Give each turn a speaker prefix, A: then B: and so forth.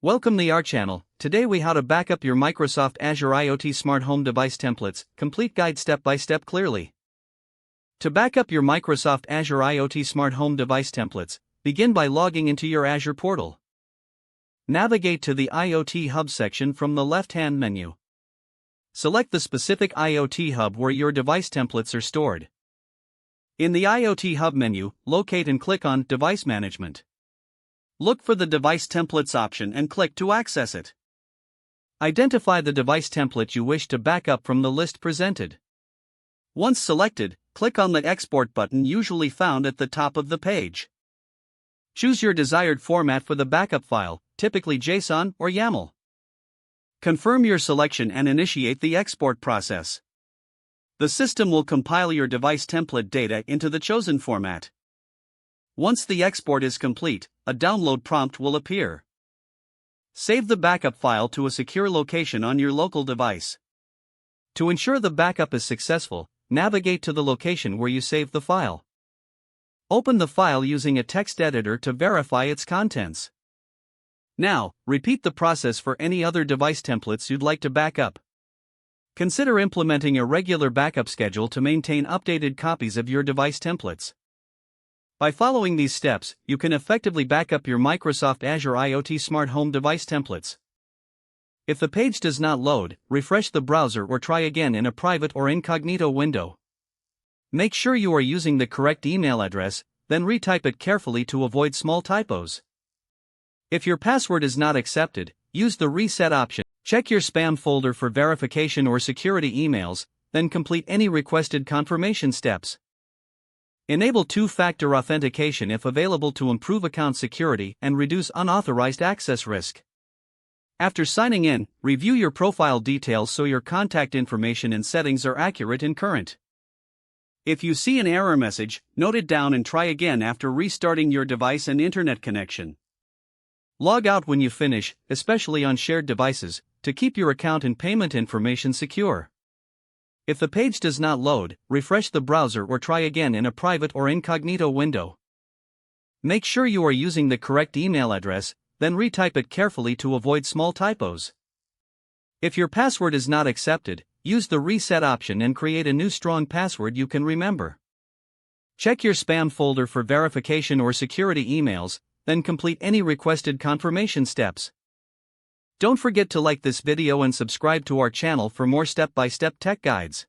A: Welcome to our channel. Today we how to back up your Microsoft Azure IoT smart home device templates, complete guide step by step clearly. To back up your Microsoft Azure IoT smart home device templates, begin by logging into your Azure portal. Navigate to the IoT Hub section from the left-hand menu. Select the specific IoT hub where your device templates are stored. In the IoT Hub menu, locate and click on Device Management. Look for the Device Templates option and click to access it. Identify the device template you wish to back up from the list presented. Once selected, click on the Export button usually found at the top of the page. Choose your desired format for the backup file, typically JSON or YAML. Confirm your selection and initiate the export process. The system will compile your device template data into the chosen format. Once the export is complete, a download prompt will appear. Save the backup file to a secure location on your local device. To ensure the backup is successful, navigate to the location where you saved the file. Open the file using a text editor to verify its contents. Now, repeat the process for any other device templates you'd like to back up. Consider implementing a regular backup schedule to maintain updated copies of your device templates. By following these steps, you can effectively back up your Microsoft Azure IoT smart home device templates. If the page does not load, refresh the browser or try again in a private or incognito window. Make sure you are using the correct email address, then retype it carefully to avoid small typos. If your password is not accepted, use the reset option. Check your spam folder for verification or security emails, then complete any requested confirmation steps. Enable two-factor authentication if available to improve account security and reduce unauthorized access risk. After signing in, review your profile details so your contact information and settings are accurate and current. If you see an error message, note it down and try again after restarting your device and internet connection. Log out when you finish, especially on shared devices, to keep your account and payment information secure. If the page does not load, refresh the browser or try again in a private or incognito window. Make sure you are using the correct email address, then retype it carefully to avoid small typos. If your password is not accepted, use the reset option and create a new strong password you can remember. Check your spam folder for verification or security emails, then complete any requested confirmation steps. Don't forget to like this video and subscribe to our channel for more step-by-step tech guides.